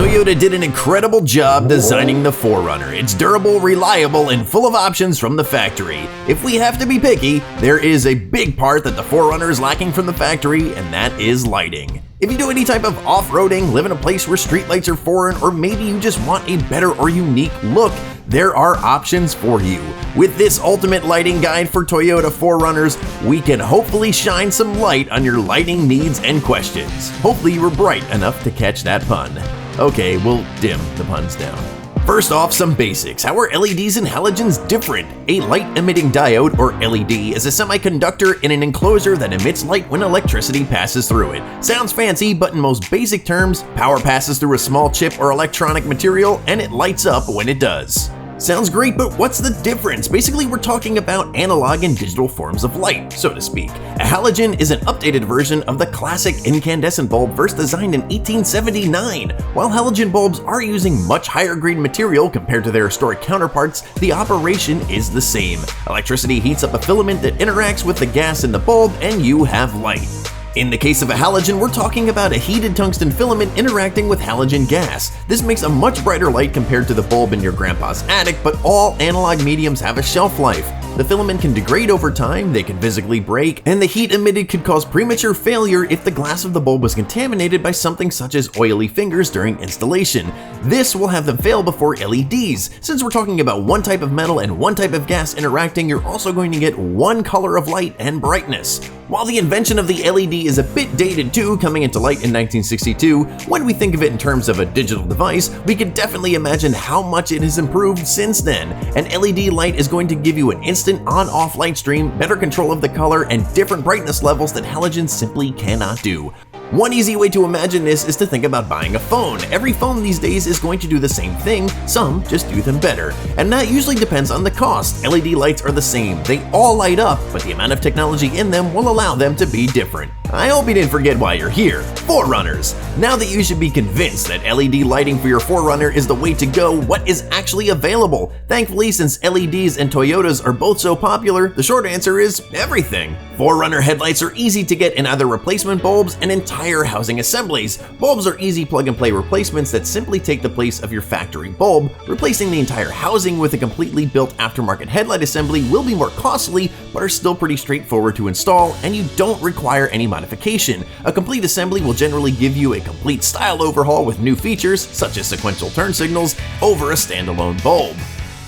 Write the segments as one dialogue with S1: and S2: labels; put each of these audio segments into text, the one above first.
S1: Toyota did an incredible job designing the 4Runner. It's durable, reliable, and full of options from the factory. If we have to be picky, there is a big part that the 4Runner is lacking from the factory, and that is lighting. If you do any type of off-roading, live in a place where streetlights are foreign, or maybe you just want a better or unique look, there are options for you. With this ultimate lighting guide for Toyota 4Runners, we can hopefully shine some light on your lighting needs and questions. Hopefully you were bright enough to catch that pun. Okay, we'll dim the puns down. First off, some basics. How are LEDs and halogens different? A light-emitting diode, or LED, is a semiconductor in an enclosure that emits light when electricity passes through it. Sounds fancy, but in most basic terms, power passes through a small chip or electronic material and it lights up when it does. Sounds great, but what's the difference? Basically, we're talking about analog and digital forms of light, so to speak. A halogen is an updated version of the classic incandescent bulb first designed in 1879. While halogen bulbs are using much higher grade material compared to their historic counterparts, the operation is the same. Electricity heats up a filament that interacts with the gas in the bulb, and you have light. In the case of a halogen, we're talking about a heated tungsten filament interacting with halogen gas. This makes a much brighter light compared to the bulb in your grandpa's attic, but all analog mediums have a shelf life. The filament can degrade over time, they can physically break, and the heat emitted could cause premature failure if the glass of the bulb was contaminated by something such as oily fingers during installation. This will have them fail before LEDs. Since we're talking about one type of metal and one type of gas interacting, you're also going to get one color of light and brightness. While the invention of the LED is a bit dated too, coming into light in 1962, when we think of it in terms of a digital device, we can definitely imagine how much it has improved since then. An LED light is going to give you an instant on-off light stream, better control of the color, and different brightness levels that halogens simply cannot do. One easy way to imagine this is to think about buying a phone. Every phone these days is going to do the same thing, some just do them better. And that usually depends on the cost. LED lights are the same, they all light up, but the amount of technology in them will allow them to be different. I hope you didn't forget why you're here. 4Runners! Now that you should be convinced that LED lighting for your 4Runner is the way to go, what is actually available? Thankfully, since LEDs and Toyotas are both so popular, the short answer is everything. 4Runner headlights are easy to get in either replacement bulbs and entire housing assemblies. Bulbs are easy plug-and-play replacements that simply take the place of your factory bulb. Replacing the entire housing with a completely built aftermarket headlight assembly will be more costly, but are still pretty straightforward to install, and you don't require any modification. A complete assembly will generally give you a complete style overhaul with new features, such as sequential turn signals, over a standalone bulb.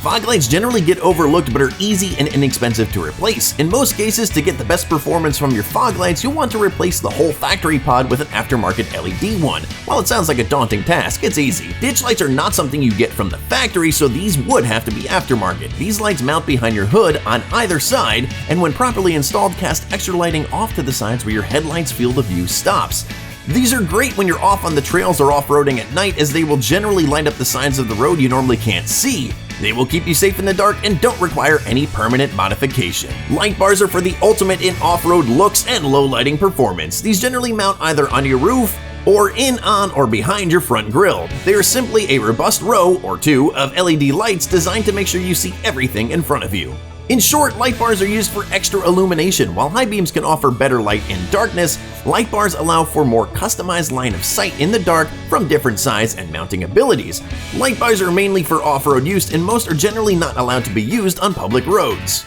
S1: Fog lights generally get overlooked but are easy and inexpensive to replace. In most cases, to get the best performance from your fog lights, you'll want to replace the whole factory pod with an aftermarket LED one. While it sounds like a daunting task, it's easy. Ditch lights are not something you get from the factory, so these would have to be aftermarket. These lights mount behind your hood on either side, and when properly installed, cast extra lighting off to the sides where your headlight's field of view stops. These are great when you're off on the trails or off-roading at night, as they will generally light up the sides of the road you normally can't see. They will keep you safe in the dark and don't require any permanent modification. Light bars are for the ultimate in off-road looks and low lighting performance. These generally mount either on your roof or in, on, or behind your front grille. They are simply a robust row or two of LED lights designed to make sure you see everything in front of you. In short, light bars are used for extra illumination. While high beams can offer better light in darkness, light bars allow for more customized line of sight in the dark from different size and mounting abilities. Light bars are mainly for off-road use, and most are generally not allowed to be used on public roads.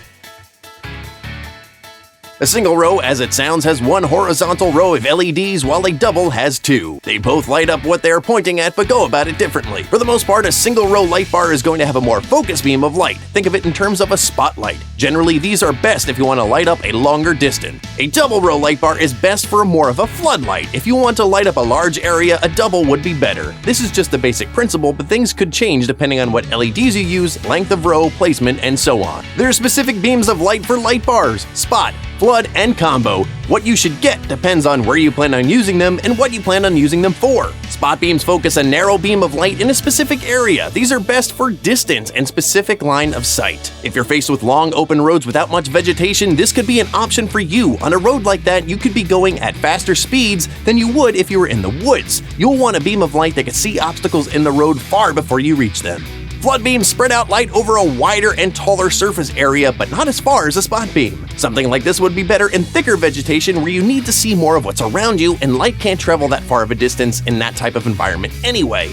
S1: A single row, as it sounds, has one horizontal row of LEDs, while a double has two. They both light up what they are pointing at, but go about it differently. For the most part, a single row light bar is going to have a more focused beam of light. Think of it in terms of a spotlight. Generally, these are best if you want to light up a longer distance. A double row light bar is best for more of a floodlight. If you want to light up a large area, a double would be better. This is just the basic principle, but things could change depending on what LEDs you use, length of row, placement, and so on. There are specific beams of light for light bars: spot, flood, and combo. What you should get depends on where you plan on using them and what you plan on using them for. Spot beams focus a narrow beam of light in a specific area. These are best for distance and specific line of sight. If you're faced with long open roads without much vegetation, this could be an option for you. On a road like that, you could be going at faster speeds than you would if you were in the woods. You'll want a beam of light that can see obstacles in the road far before you reach them. Flood beams spread out light over a wider and taller surface area, but not as far as a spot beam. Something like this would be better in thicker vegetation where you need to see more of what's around you, and light can't travel that far of a distance in that type of environment anyway.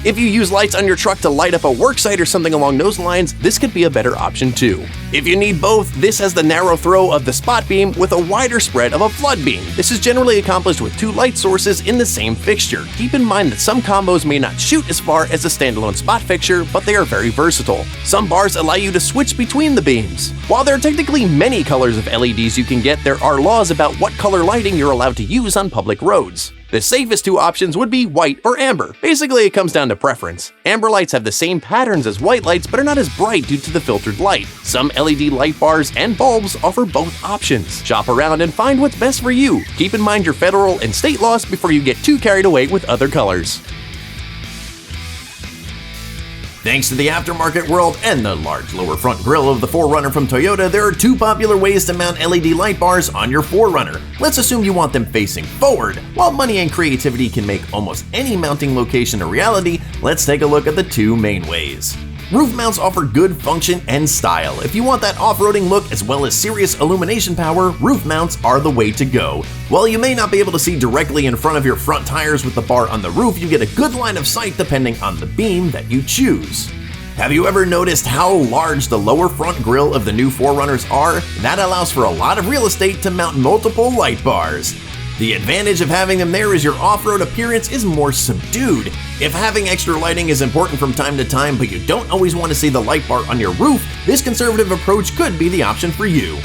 S2: If you use lights on your truck to light up a worksite or something along those lines, this could be a better option too. If you need both, this has the narrow throw of the spot beam with a wider spread of a flood beam. This is generally accomplished with 2 light sources in the same fixture. Keep in mind that some combos may not shoot as far as a standalone spot fixture, but they are very versatile. Some bars allow you to switch between the beams. While there are technically many colors of LEDs you can get, there are laws about what color lighting you're allowed to use on public roads. The safest 2 options would be white or amber. Basically, it comes down to preference. Amber lights have the same patterns as white lights but are not as bright due to the filtered light. Some LED light bars and bulbs offer both options. Shop around and find what's best for you. Keep in mind your federal and state laws before you get too carried away with other colors.
S1: Thanks to the aftermarket world and the large lower front grille of the 4Runner from Toyota, there are 2 popular ways to mount LED light bars on your 4Runner. Let's assume you want them facing forward. While money and creativity can make almost any mounting location a reality, let's take a look at the 2 main ways. Roof mounts offer good function and style. If you want that off-roading look as well as serious illumination power, roof mounts are the way to go. While you may not be able to see directly in front of your front tires with the bar on the roof, you get a good line of sight depending on the beam that you choose. Have you ever noticed how large the lower front grille of the new 4Runners are? That allows for a lot of real estate to mount multiple light bars. The advantage of having them there is your off-road appearance is more subdued. If having extra lighting is important from time to time, but you don't always want to see the light bar on your roof, this conservative approach could be the option for you.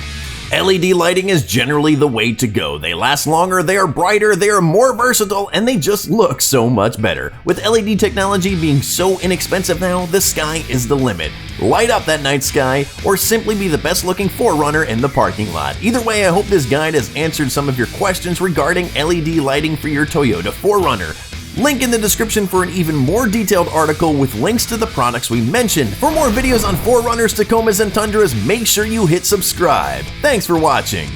S1: LED lighting is generally the way to go. They last longer, they are brighter, they are more versatile, and they just look so much better. With LED technology being so inexpensive now, the sky is the limit. Light up that night sky, or simply be the best looking 4Runner in the parking lot. Either way, I hope this guide has answered some of your questions regarding LED lighting for your Toyota 4Runner. Link in the description for an even more detailed article with links to the products we mentioned. For more videos on 4Runners, Tacomas, and Tundras, make sure you hit subscribe. Thanks for watching.